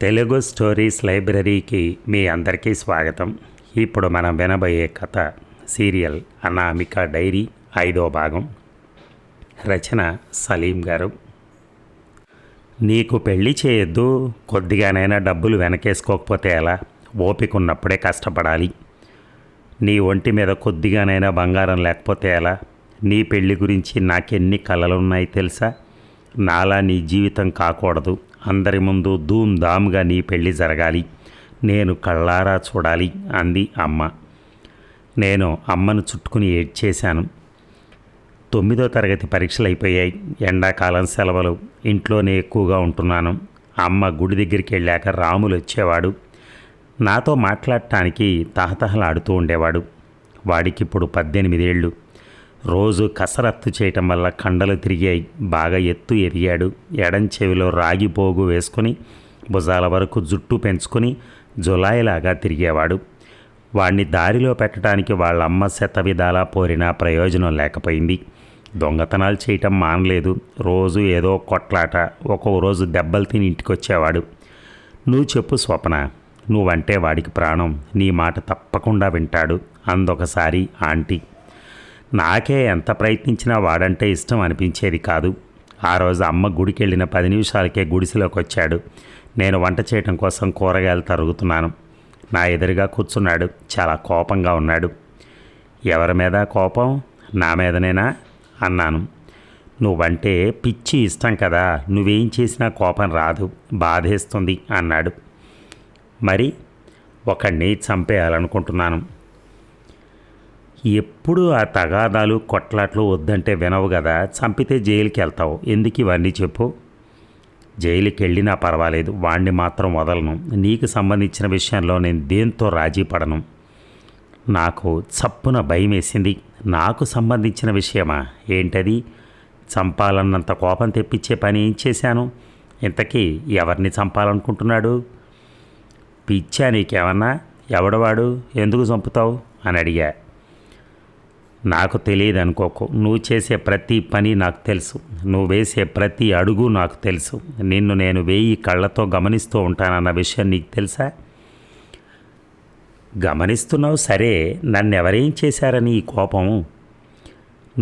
Telugu stories లైబ్రరీకి మీ అందరికీ స్వాగతం. ఇప్పుడు మనం వినబోయే కథ సీరియల్ అనామిక డైరీ 5వ భాగం. రచన సలీం గారు. నీకు పెళ్ళి చేయొద్దు, కొద్దిగానైనా డబ్బులు వెనకేసుకోకపోతే ఎలా? ఓపిక ఉన్నప్పుడే కష్టపడాలి. నీ ఒంటి మీద కొద్దిగానైనా బంగారం లేకపోతే ఎలా? నీ పెళ్ళి గురించి నాకెన్ని కలలున్నాయి తెలుసా? నాలా నీ జీవితం కాకూడదు. అందరి ముందు ధూమ్ ధామ్గా నీ పెళ్ళి జరగాలి. నేను కళ్ళారా చూడాలి అంది అమ్మ. నేను అమ్మను చుట్టుకుని ఏడ్చేశాను. 9వ తరగతి పరీక్షలు అయిపోయాయి. ఎండాకాలం సెలవులు. ఇంట్లోనే ఎక్కువగా ఉంటున్నాను. అమ్మ గుడి దగ్గరికి వెళ్ళాక రాములు వచ్చేవాడు. నాతో మాట్లాడటానికి తహతహలాడుతూ ఉండేవాడు. వాడికిప్పుడు 18 ఏళ్ళు. రోజు కసరత్తు చేయటం వల్ల కండలు తిరిగాయి. బాగా ఎత్తు ఎదిగాడు. ఎడం చెవిలో రాగి పోగు వేసుకొని భుజాల వరకు జుట్టు పెంచుకొని జులాయిలాగా తిరిగేవాడు. వాణ్ణి దారిలో పెట్టడానికి వాళ్ళమ్మ శతవిధాలా పోరినా ప్రయోజనం లేకపోయింది. దొంగతనాలు చేయటం మానలేదు. రోజు ఏదో కొట్లాట, ఒక్కో రోజు దెబ్బలు తిని ఇంటికొచ్చేవాడు. నువ్వు చెప్పు స్వప్న, నువ్వంటే వాడికి ప్రాణం. నీ మాట తప్పకుండా వింటాడు అందొకసారి ఆంటీ. నాకే ఎంత ప్రయత్నించినా వాడంటే ఇష్టం అనిపించేది కాదు. ఆ రోజు అమ్మ గుడికి వెళ్ళిన 10 నిమిషాలకే గుడిసెలోకి వచ్చాడు. నేను వంట చేయటం కోసం కూరగాయలు తరుగుతున్నాను. నా ఎదురుగా కూర్చున్నాడు. చాలా కోపంగా ఉన్నాడు. ఎవరి మీద కోపం? నా మీదనేనా అన్నాను. నువ్వంటే పిచ్చి ఇష్టం కదా, నువ్వేం చేసినా కోపం రాదు, బాధేస్తుంది అన్నాడు. మరి ఒకడిని చంపేయాలనుకుంటున్నాను. ఎప్పుడు ఆ తగాదాలు కొట్లాట్లు వద్దంటే వినవు కదా, చంపితే జైలుకి వెళ్తావు. ఎందుకు ఇవన్నీ చెప్పు? జైలుకి వెళ్ళినా పర్వాలేదు, వాణ్ణి మాత్రం వదలను. నీకు సంబంధించిన విషయంలో నేను దేంతో రాజీ పడను. నాకు చప్పున భయం వేసింది. నాకు సంబంధించిన విషయమా? ఏంటది? చంపాలన్నంత కోపం తెప్పించే పని ఏం చేశాను? ఇంతకీ ఎవరిని చంపాలనుకుంటున్నాడు? పిచ్చా నీకేమన్నా? ఎవడవాడు? ఎందుకు చంపుతావు అని అడిగా. నాకు తెలియదు అనుకోకు. నువ్వు చేసే ప్రతి పని నాకు తెలుసు. నువ్వు వేసే ప్రతి అడుగు నాకు తెలుసు. నిన్ను నేను 1000 కళ్ళతో గమనిస్తూ ఉంటానన్న విషయం నీకు తెలుసా? గమనిస్తున్నావు సరే, నన్ను ఎవరేం చేశారని ఈ కోపం?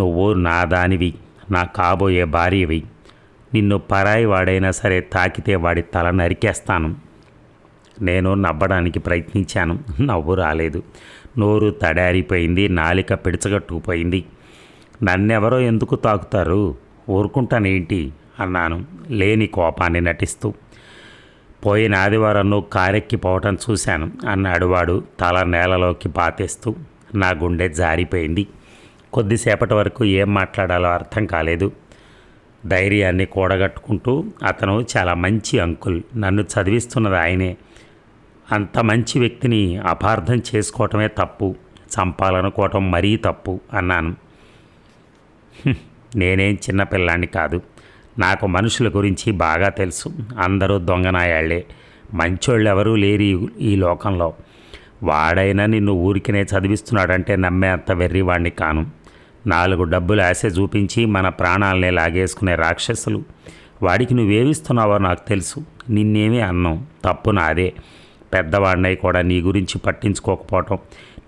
నువ్వు నా దానివి, నా కాబోయే భార్యవి. నిన్ను పరాయి వాడైనా సరే తాకితే వాడి తల నరికేస్తాను. నేను నవ్వడానికి ప్రయత్నించాను. నవ్వు రాలేదు. నోరు తడారిపోయింది. నాలిక పిడిచగట్టుకుపోయింది. నన్నెవరో ఎందుకు తాకుతారు? ఊరుకుంటానేంటి అన్నాను లేని కోపాన్ని నటిస్తూ. పోయిన ఆదివారం నువ్వు కారెక్కిపోవటం చూశాను అన్నాడు వాడు తల నేలలోకి పాతేస్తూ. నా గుండె జారిపోయింది. కొద్దిసేపటి వరకు ఏం మాట్లాడాలో అర్థం కాలేదు. ధైర్యాన్ని కూడగట్టుకుంటూ, అతను చాలా మంచి అంకుల్, నన్ను చదివిస్తున్నది ఆయనే. అంత మంచి వ్యక్తిని అపార్థం చేసుకోవటమే తప్పు, చంపాలనుకోవటం మరీ తప్పు అన్నాను. నేనేం చిన్నపిల్లాన్ని కాదు. నాకు మనుషుల గురించి బాగా తెలుసు. అందరూ దొంగనాయాళ్లే, మంచోళ్ళు ఎవరూ లేరు ఈ లోకంలో. వాడైనా నిన్ను ఊరికినే చదివిస్తున్నాడంటే నమ్మే అంత వెర్రివాణ్ణి కాను. 4 డబ్బులు ఆశ చూపించి మన ప్రాణాలనే లాగేసుకునే రాక్షసులు. వాడికి నువ్వేమిస్తున్నావో నాకు తెలుసు. నిన్నేమీ అన్నాం, తప్పు నాదే. పెద్దవాడినై కూడా నీ గురించి పట్టించుకోకపోవటం.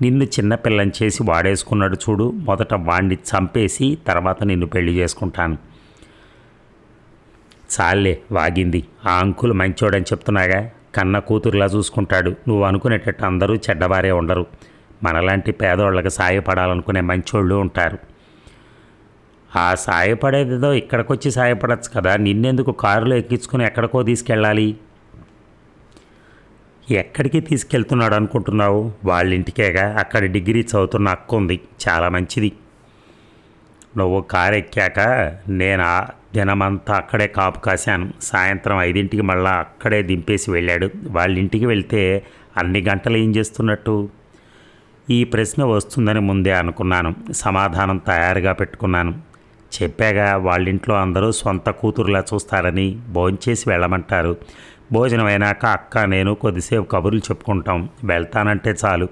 నిన్ను చిన్నపిల్లని చేసి వాడేసుకున్నాడు చూడు. మొదట వాడిని చంపేసి తర్వాత నిన్ను పెళ్లి చేసుకుంటాను. చాలే వాగింది. ఆ అంకుల్ మంచోడని చెప్తున్నాగా. కన్న కూతురులా చూసుకుంటాడు. నువ్వు అనుకునేటట్టు అందరూ చెడ్డవారే ఉండరు. మనలాంటి పేదోళ్ళకి సాయపడాలనుకునే మంచోళ్ళు ఉంటారు. ఆ సాయపడేదేదో ఇక్కడికొచ్చి సాయపడచ్చు కదా. నిన్నెందుకు కారులో ఎక్కించుకుని ఎక్కడికో తీసుకెళ్ళాలి? ఎక్కడికి తీసుకెళ్తున్నాడు అనుకుంటున్నావు? వాళ్ళింటికేగా. అక్కడ డిగ్రీ చదువుతున్న అక్క ఉంది, చాలా మంచిది. నువ్వు కారు ఎక్కాక నేను ఆ దినమంతా అక్కడే కాపు కాశాను. సాయంత్రం 5ంటికి మళ్ళీ అక్కడే దింపేసి వెళ్ళాడు. వాళ్ళింటికి వెళ్తే అన్ని గంటలు ఏం చేస్తున్నట్టు? ఈ ప్రశ్న వస్తుందని ముందే అనుకున్నాను. సమాధానం తయారుగా పెట్టుకున్నాను. చెప్పాగా, వాళ్ళింట్లో అందరూ సొంత కూతురులా చూస్తారని. భోంచేసి వెళ్ళమంటారు. భోజనం అయినాక అక్క నేను కొద్దిసేపు కబుర్లు చెప్పుకుంటాం. వెళ్తానంటే చాలు.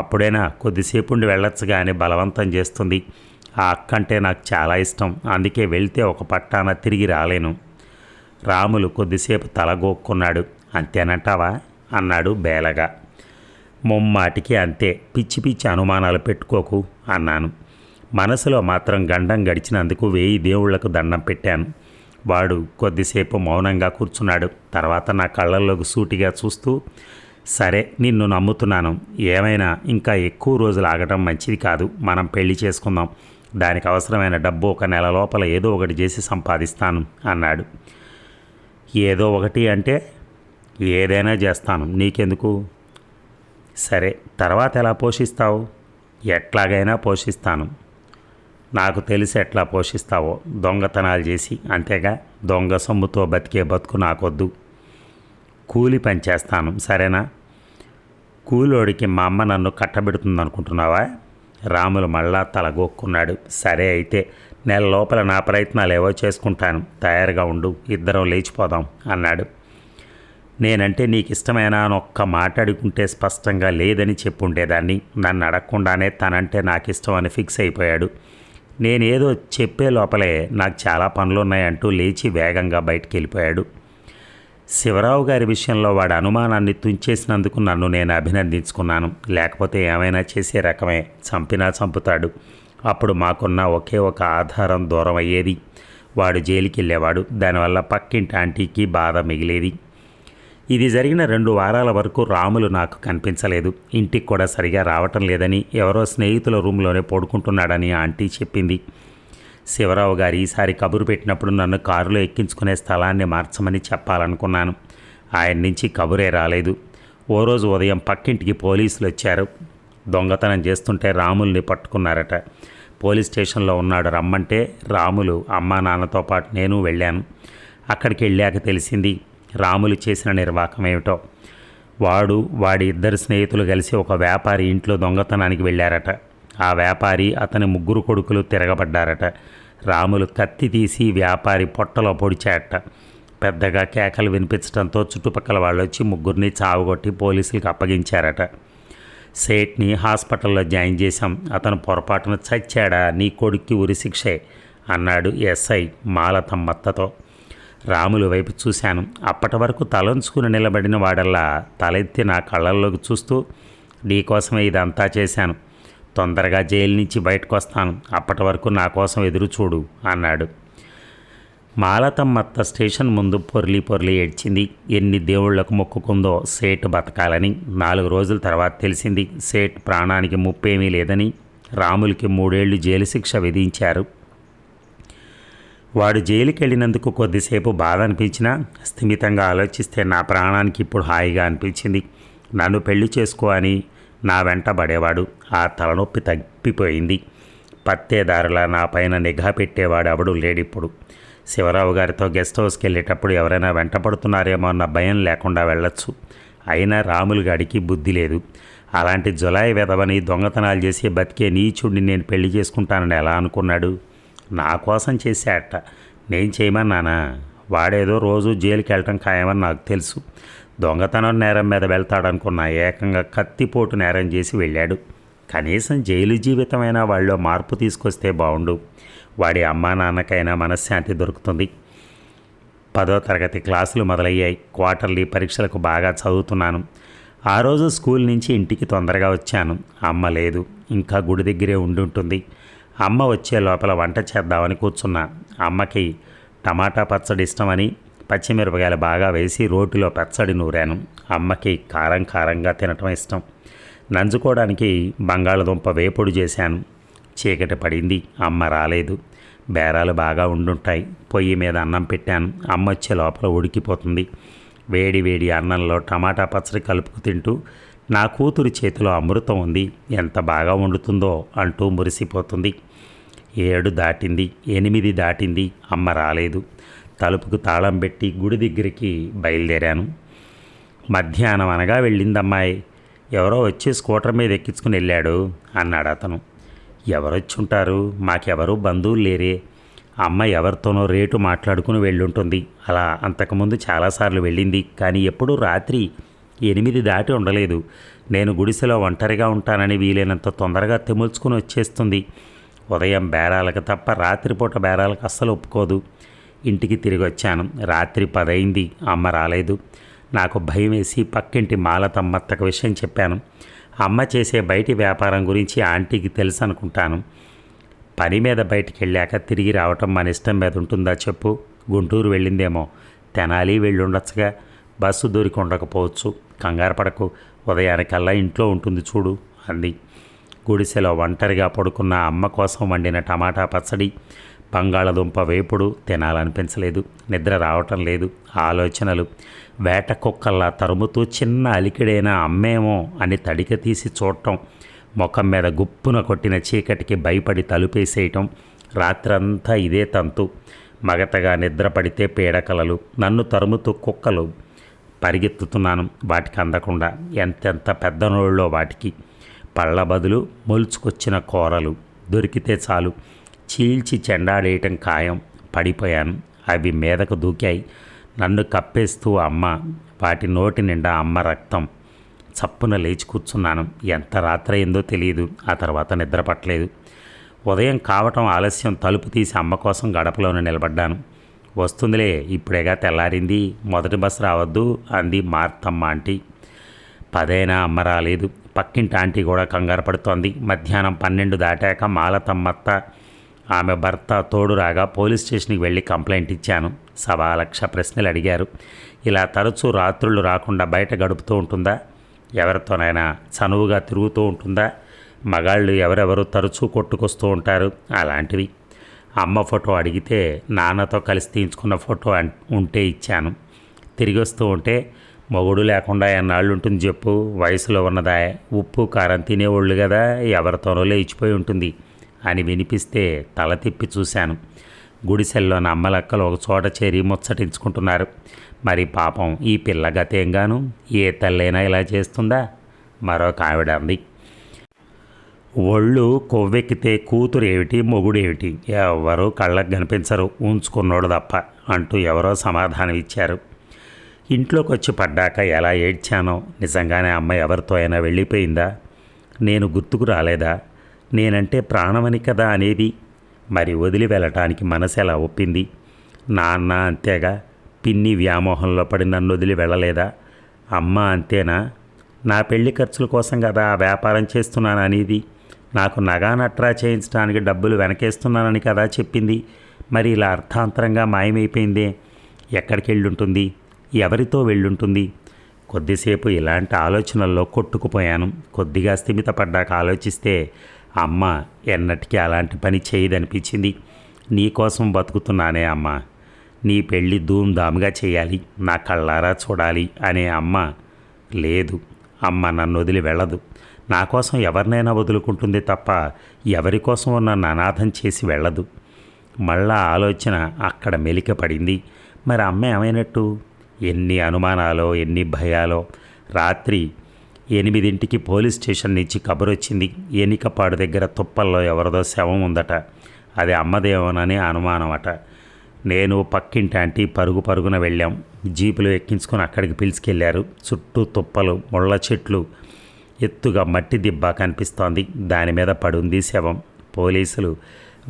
అప్పుడైనా కొద్దిసేపు ఉండి వెళ్ళొచ్చుగా అని బలవంతం చేస్తుంది. ఆ అక్క అంటే నాకు చాలా ఇష్టం. అందుకే వెళ్తే ఒక పట్టాన తిరిగి రాలేను. రాములు కొద్దిసేపు తల గోక్కున్నాడు. అంతేనంటావా అన్నాడు బేలగా. ముమ్మాటికి అంతే, పిచ్చి పిచ్చి అనుమానాలు పెట్టుకోకు అన్నాను. మనసులో మాత్రం గండం గడిచినందుకు 1000 దేవుళ్లకు దండం పెట్టాను. వాడు కొద్దిసేపు మౌనంగా కూర్చున్నాడు. తర్వాత నా కళ్ళల్లోకి సూటిగా చూస్తూ, సరే నిన్ను నమ్ముతున్నాను, ఏమైనా ఇంకా ఎక్కువ రోజులు ఆగటం మంచిది కాదు, మనం పెళ్లి చేసుకుందాం, దానికి అవసరమైన డబ్బు 1 నెల లోపల ఏదో ఒకటి చేసి సంపాదిస్తాను అన్నాడు. ఏదో ఒకటి అంటే ఏదైనా చేస్తాను, నీకెందుకు? సరే, తర్వాత ఎలా పోషిస్తావు? ఎట్లాగైనా పోషిస్తాను. నాకు తెలిసి ఎట్లా పోషిస్తావో, దొంగతనాలు చేసి, అంతేగా. దొంగ సొమ్ముతో బతికే బతుకు నాకొద్దు. కూలి పని చేస్తాను, సరేనా? కూలోడికి మా అమ్మ నన్ను కట్టబెడుతుందనుకుంటున్నావా? రాములు మళ్ళా తలగొక్కున్నాడు. సరే అయితే, నెల లోపల నా ప్రయత్నాలు ఏవో చేసుకుంటాను, తయారుగా ఉండు, ఇద్దరం లేచిపోదాం అన్నాడు. నేనంటే నీకు ఇష్టమేనా అని ఒక్క మాట అడుగుంటే స్పష్టంగా లేదని చెప్పుండేదాన్ని. నన్ను అడగకుండానే తనంటే నాకు ఇష్టం అని ఫిక్స్ అయిపోయాడు. నేనేదో చెప్పే లోపలే నాకు చాలా పనులున్నాయంటూ లేచి వేగంగా బయటికి వెళ్ళిపోయాడు. శివరావు గారి విషయంలో వాడి అనుమానాన్ని తుంచేసినందుకు నన్ను నేను అభినందించుకున్నాను. లేకపోతే ఏమైనా చేసే రకమే, చంపినా చంపుతాడు. అప్పుడు మాకున్న ఒకే ఒక ఆధారం దూరం అయ్యేది. వాడు జైలుకి వెళ్ళేవాడు. దానివల్ల పక్కింటి ఆంటీకి బాధ మిగిలేది. ఇది జరిగిన 2 వారాల వరకు రాములు నాకు కనిపించలేదు. ఇంటికి కూడా సరిగా రావటం లేదని, ఎవరో స్నేహితుల రూమ్లోనే పడుకుంటున్నాడని ఆంటీ చెప్పింది. శివరావు గారు ఈసారి కబురు పెట్టినప్పుడు నన్ను కారులో ఎక్కించుకునే స్థలాన్ని మార్చమని చెప్పాలనుకున్నాను. ఆయన నుంచి కబురే రాలేదు. ఓ రోజు ఉదయం పక్కింటికి పోలీసులు వచ్చారు. దొంగతనం చేస్తుంటే రాముల్ని పట్టుకున్నారట. పోలీస్ స్టేషన్లో ఉన్నాడు, రమ్మంటే రాములు అమ్మా నాన్నతో పాటు నేను వెళ్ళాను. అక్కడికి వెళ్ళాక తెలిసింది రాములు చేసిన నిర్వాకం ఏమిటో. వాడి 2 స్నేహితులు కలిసి ఒక వ్యాపారి ఇంట్లో దొంగతనానికి వెళ్ళారట. ఆ వ్యాపారి, అతని 3 కొడుకులు తిరగబడ్డారట. రాములు కత్తి తీసి వ్యాపారి పొట్టలో పొడిచాడట. పెద్దగా కేకలు వినిపించడంతో చుట్టుపక్కల వాళ్ళు వచ్చి 3 చావుగొట్టి పోలీసులకు అప్పగించారట. సేట్ని హాస్పిటల్లో జాయిన్ చేశాం. అతను పొరపాటున చచ్చాడా, నీ కొడుక్కి ఉరిశిక్షే అన్నాడు ఎస్ఐ మాలతమ్మత్తతో. రాములు వైపు చూశాను. అప్పటి వరకు తలంచుకుని నిలబడిన వాడల్లా తలెత్తి నా కళ్ళల్లోకి చూస్తూ, నీకోసమే ఇదంతా చేశాను, తొందరగా జైలు నుంచి బయటకు వస్తాను, అప్పటి వరకు నా కోసం ఎదురు చూడు అన్నాడు. మాలతమ్మత్త స్టేషన్ ముందు పొర్లి ఏడ్చింది. ఎన్ని దేవుళ్లకు మొక్కుకుందో సేట్ బతకాలని. 4 రోజుల తర్వాత తెలిసింది సేట్ ప్రాణానికి ముప్పేమీ లేదని. రాములకి 3 ఏళ్లు జైలు శిక్ష విధించారు. వాడు జైలుకి వెళ్ళినందుకు కొద్దిసేపు బాధ అనిపించినా, స్థిమితంగా ఆలోచిస్తే నా ప్రాణానికి ఇప్పుడు హాయిగా అనిపించింది. నన్ను పెళ్లి చేసుకో అని నా వెంట పడేవాడు. ఆ తలనొప్పి తప్పిపోయింది. పత్తేదారులా నా పైన నిఘా పెట్టేవాడు ఎవడు లేడిప్పుడు. శివరావు గారితో గెస్ట్ హౌస్కి వెళ్ళేటప్పుడు ఎవరైనా వెంట పడుతున్నారేమో అన్న భయం లేకుండా వెళ్ళొచ్చు. అయినా రాములు గాడికి బుద్ధి లేదు. అలాంటి జులాయి వెధవని, దొంగతనాలు చేసి బతికే నీచుడిని నేను పెళ్లి చేసుకుంటానని ఎలా అనుకున్నాడు? నా కోసం చేశాట, నేను చేయమన్నానా? వాడేదో రోజు జైలుకి వెళ్ళటం ఖాయమని నాకు తెలుసు. దొంగతనం నేరం మీద వెళ్తాడనుకున్నా, ఏకంగా కత్తిపోటు నేరం చేసి వెళ్ళాడు. కనీసం జైలు జీవితమైనా వాళ్ళలో మార్పు తీసుకొస్తే బాగుండు. వాడి అమ్మా నాన్నకైనా మనశ్శాంతి దొరుకుతుంది. 10వ తరగతి క్లాసులు మొదలయ్యాయి. క్వార్టర్లీ పరీక్షలకు బాగా చదువుతున్నాను. ఆ రోజు స్కూల్ నుంచి ఇంటికి తొందరగా వచ్చాను. అమ్మ లేదు, ఇంకా గుడి దగ్గరే ఉండుంటుంది. అమ్మ వచ్చే లోపల వంట చేద్దామని కూర్చున్నా. అమ్మకి టమాటా పచ్చడి ఇష్టమని పచ్చిమిరపకాయలు బాగా వేసి రోటిలో పచ్చడి నూరాను. అమ్మకి కారంగా తినటం ఇష్టం. నంజుకోవడానికి బంగాళదుంప వేపుడు చేశాను. చీకటి పడింది. అమ్మ రాలేదు. బేరాలు బాగా ఉండుంటాయి. పొయ్యి మీద అన్నం పెట్టాను. అమ్మ వచ్చే లోపల ఉడికిపోతుంది. వేడి అన్నంలో టమాటా పచ్చడి కలుపుకు తింటూ, నా కూతురి చేతిలో అమృతం ఉంది, ఎంత బాగా వండుతుందో అంటూ మురిసిపోతుంది. 7 దాటింది, 8 దాటింది. అమ్మ రాలేదు. తలుపుకు తాళం పెట్టి గుడి దగ్గరికి బయలుదేరాను. మధ్యాహ్నం అనగా వెళ్ళిందమ్మాయి. ఎవరో వచ్చి స్కూటర్ మీద ఎక్కించుకుని వెళ్ళాడు అన్నాడు అతను. ఎవరొచ్చుంటారు? మాకెవరూ బంధువులు లేరే. అమ్మ ఎవరితోనో రేటు మాట్లాడుకుని వెళ్ళుంటుంది. అలా అంతకుముందు చాలాసార్లు వెళ్ళింది, కానీ ఎప్పుడూ రాత్రి 8 దాటి ఉండలేదు. నేను గుడిసెలో ఒంటరిగా ఉంటానని వీలైనంత తొందరగా తెముల్చుకుని వచ్చేస్తుంది. ఉదయం బేరాలకు తప్ప రాత్రిపూట బేరాలకు అస్సలు ఒప్పుకోదు. ఇంటికి తిరిగి వచ్చాను. రాత్రి 10 అయింది. అమ్మ రాలేదు. నాకు భయం వేసి పక్కింటి మాలతమ్మత్తకు విషయం చెప్పాను. అమ్మ చేసే బయటి వ్యాపారం గురించి ఆంటీకి తెలుసు అనుకుంటాను. పని మీద బయటికి వెళ్ళాక తిరిగి రావటం మన ఇష్టం మీద ఉంటుందా చెప్పు? గుంటూరు వెళ్ళిందేమో, తెనాలి వెళ్ళుండొచ్చుగా. బస్సు దొరికి ఉండకపోవచ్చు. కంగారు పడకు, ఉదయానికల్లా ఇంట్లో ఉంటుంది చూడు అంది. గుడిసెలో ఒంటరిగా పడుకున్న అమ్మ కోసం వండిన టమాటా పచ్చడి, బంగాళదుంప వేపుడు తినాలనిపించలేదు. నిద్ర రావటం లేదు. ఆలోచనలు వేట కుక్కల్లా తరుముతూ చిన్న అలికిడైన అమ్మేమో అని తడిక తీసి చూడటం, ముఖం మీద గుప్పున కొట్టిన చీకటికి భయపడి తలుపేసేయటం. రాత్రంతా ఇదే తంతు. మగతగా నిద్ర పడితే పీడకలలు, నన్ను తరుముతూ కుక్కలు. పరిగెత్తుతున్నాను వాటికి అందకుండా. ఎంతెంత పెద్ద నోళ్ళో వాటికి. పళ్ళ బదులు మొలుచుకొచ్చిన కూరలు దొరికితే చాలు చీల్చి చెండాడేయటం ఖాయం. పడిపోయాను. అవి మీదకు దూకాయి. నన్ను కప్పేస్తూ అమ్మ. వాటి నోటి నిండా అమ్మ రక్తం. చప్పున లేచి కూర్చున్నాను. ఎంత రాత్రయిందో తెలియదు. ఆ తర్వాత నిద్ర పట్టలేదు. ఉదయం కావటం ఆలస్యం. తలుపు తీసి అమ్మ కోసం గడపలోనే నిలబడ్డాను. వస్తుందిలే, ఇప్పుడేగా తెల్లారింది, మొదటి బస్సు రావద్దు అంది మార్తమ్మ ఆంటీ. 10 అయినా అమ్మ రాలేదు. పక్కింటి ఆంటీ కూడా కంగారు పడుతోంది. మధ్యాహ్నం 12 దాటాక మాలతమ్మత్త ఆమె భర్త తోడు రాగా పోలీస్ స్టేషన్కి వెళ్ళి కంప్లైంట్ ఇచ్చాను. 1,00,000 ప్రశ్నలు అడిగారు. ఇలా తరచూ రాత్రులు రాకుండా బయట గడుపుతూ ఉంటుందా? ఎవరితోనైనా చనువుగా తిరుగుతూ ఉంటుందా? మగాళ్ళు ఎవరెవరు తరచూ కొట్టుకొస్తూ ఉంటారు. అలాంటివి. అమ్మ ఫోటో అడిగితే నాన్నతో కలిసి తీయించుకున్న ఫోటో ఉంటే ఇచ్చాను. తిరిగి వస్తూ ఉంటే, మొగుడు లేకుండా ఎన్నాళ్ళు ఉంటుంది చెప్పు, వయసులో ఉన్నదా, ఉప్పు కారం తినేవాళ్ళు కదా, ఎవరితోనో లేచిపోయి ఉంటుంది అని వినిపిస్తే తల తిప్పి చూశాను. గుడిసెల్లోని అమ్మలక్కలు ఒక చోట చేరి ముచ్చటించుకుంటున్నారు. మరి పాపం ఈ పిల్ల గతేంగాను, ఏ తల్లైనా ఇలా చేస్తుందా? మరొక ఆవిడ అంది. ఒళ్ళు కొవ్వెక్కితే కూతురు ఏమిటి, మొగుడేమిటి, ఎవరూ కళ్ళకు కనిపించరు, ఉంచుకున్నోడు తప్ప అంటూ ఎవరో సమాధానం ఇచ్చారు. ఇంట్లోకి వచ్చి పడ్డాక ఎలా ఏడ్చానో. నిజంగానే అమ్మ ఎవరితో అయినా వెళ్ళిపోయిందా? నేను గుర్తుకు రాలేదా? నేనంటే ప్రాణమని కదా అనేది. మరి వదిలి వెళ్ళటానికి మనసు ఎలా ఒప్పింది? నాన్న అంతేగా. పిన్ని వ్యామోహంలో పడి నన్ను వదిలి వెళ్ళలేదా? అమ్మ అంతేనా? నా పెళ్లి ఖర్చుల కోసం కదా ఆ వ్యాపారం చేస్తున్నాను అనేది. నాకు నగా నట్రా చేయించడానికి డబ్బులు వెనకేస్తున్నానని కదా చెప్పింది. మరి ఇలా అర్థాంతరంగా మాయమైపోయిందే. ఎక్కడికి వెళ్ళుంటుంది? ఎవరితో వెళ్ళుంటుంది? కొద్దిసేపు ఇలాంటి ఆలోచనల్లో కొట్టుకుపోయాను. కొద్దిగా స్థిమితపడ్డాక ఆలోచిస్తే అమ్మ ఎన్నటికీ అలాంటి పని చేయదనిపించింది. నీకోసం బతుకుతున్నానే అమ్మ, నీ పెళ్ళి ధూమ్ధామ్గా చేయాలి, నా కళ్ళారా చూడాలి అనే అమ్మ లేదు. అమ్మ నన్ను వదిలి వెళ్ళదు. నా కోసం ఎవరినైనా వదులుకుంటుంది తప్ప ఎవరి కోసం నన్ను అనాథం చేసి వెళ్ళదు. మళ్ళా ఆలోచన అక్కడ మెలిక పడింది. మరి అమ్మ ఏమైనట్టు? ఎన్ని అనుమానాలో, ఎన్ని భయాలో. రాత్రి 8ంటికి పోలీస్ స్టేషన్ నుంచి కబురు వచ్చింది. ఎనికపాడు దగ్గర తుప్పల్లో ఎవరిదో శవం ఉందట. అది అమ్మదేమోనని అనుమానం అట. నేను పక్కింటి ఆంటీ పరుగు పరుగున వెళ్ళాం. జీపులు ఎక్కించుకొని అక్కడికి పిలుచుకెళ్ళారు. చుట్టూ తుప్పలు, ముళ్ళ చెట్లు, ఎత్తుగా మట్టి దిబ్బ కనిపిస్తోంది. దాని మీద పడుంది శవం. పోలీసులు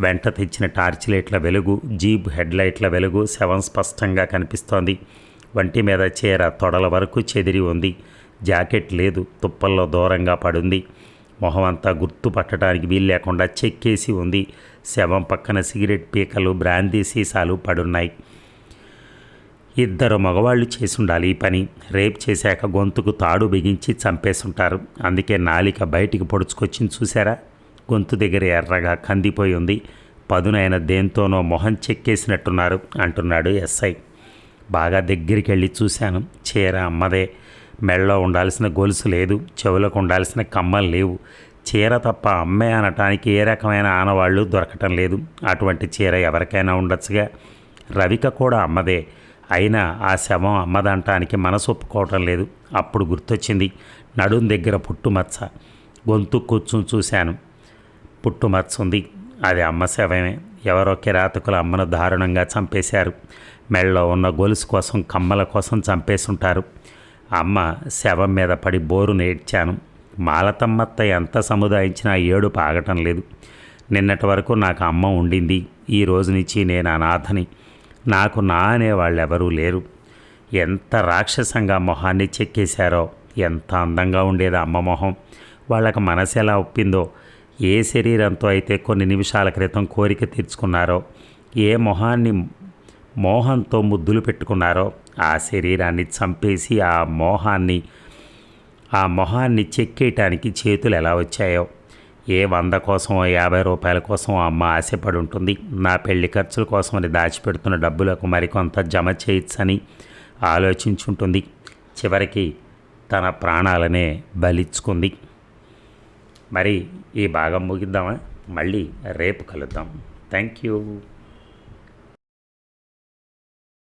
వెంట తెచ్చిన టార్చ్ లైట్ల వెలుగు, జీప్ హెడ్లైట్ల వెలుగు శవం స్పష్టంగా కనిపిస్తోంది. వంటి మీద చీర తొడల వరకు చెదిరి ఉంది. జాకెట్ లేదు. తుప్పల్లో దూరంగా పడుంది. మొహం అంతా గుర్తు పట్టడానికి వీలు లేకుండా చెక్కేసి ఉంది. శవం పక్కన సిగరెట్ పీకలు, బ్రాందీ సీసాలు పడున్నాయి. 2 మగవాళ్ళు చేసుండాలి ఈ పని. రేప్ చేశాక గొంతుకు తాడు బిగించి చంపేస్తుంటారు. అందుకే నాలిక బయటికి పొడుచుకొచ్చింది చూసారా? గొంతు దగ్గర ఎర్రగా కందిపోయి ఉంది. పదునైన దేంతోనో మొహం చెక్కేసినట్టున్నారు అంటున్నాడు ఎస్ఐ. బాగా దగ్గరికి వెళ్ళి చూశాను. చీర అమ్మదే. మెళ్ళలో ఉండాల్సిన గొలుసు లేదు. చెవులకు ఉండాల్సిన కమ్మలు లేవు. చీర తప్ప అమ్మే అనటానికి ఏ రకమైన ఆనవాళ్ళు దొరకటం లేదు. అటువంటి చీర ఎవరికైనా ఉండొచ్చుగా. రవిక కూడా అమ్మదే. అయినా ఆ శవం అమ్మదంటానికి మనసు ఒప్పుకోవటం లేదు. అప్పుడు గుర్తొచ్చింది. నడుం దగ్గర పుట్టుమచ్చ. గొంతు కూర్చుని చూశాను. పుట్టుమచ్చ ఉంది. అది అమ్మ శవమే. ఎవరో కిరాతకులు అమ్మను దారుణంగా చంపేశారు. మెళ్ళలో ఉన్న గొలుసు కోసం, కమ్మల కోసం చంపేస్తుంటారు. అమ్మ శవం మీద పడి బోరు నేడ్చాను. మాలతమ్మత్త ఎంత సముదాయించినా ఏడుపు ఆగటం లేదు. నిన్నటి వరకు నాకు అమ్మ ఉండింది. ఈ రోజు నుంచి నేను అనాథని. నాకు నా అనేవాళ్ళెవరూ లేరు. ఎంత రాక్షసంగా మొహాన్ని చెక్కేశారో. ఎంత అందంగా ఉండేది అమ్మ మొహం. వాళ్ళకి మనసు ఎలా ఒప్పిందో, ఏ శరీరంతో అయితే కొన్ని నిమిషాల క్రితం కోరిక తీర్చుకున్నారో, ఏ మొహాన్ని మోహంతో ముద్దులు పెట్టుకున్నారో, ఆ శరీరాన్ని చంపేసి ఆ మొహాన్ని చెక్కేయటానికి చేతులు ఎలా వచ్చాయో. ఏ 100 కోసమో 50 రూపాయల కోసం అమ్మ ఆశపడి ఉంటుంది. నా పెళ్లి ఖర్చుల కోసమని దాచిపెడుతున్న డబ్బులకు మరికొంత జమ చేయొచ్చని ఆలోచించుంటుంది. చివరికి తన ప్రాణాలనే బలిచ్చుకుంది. మరి ఈ భాగం ముగిద్దామా? మళ్ళీ రేపు కలుద్దాం. Thank you.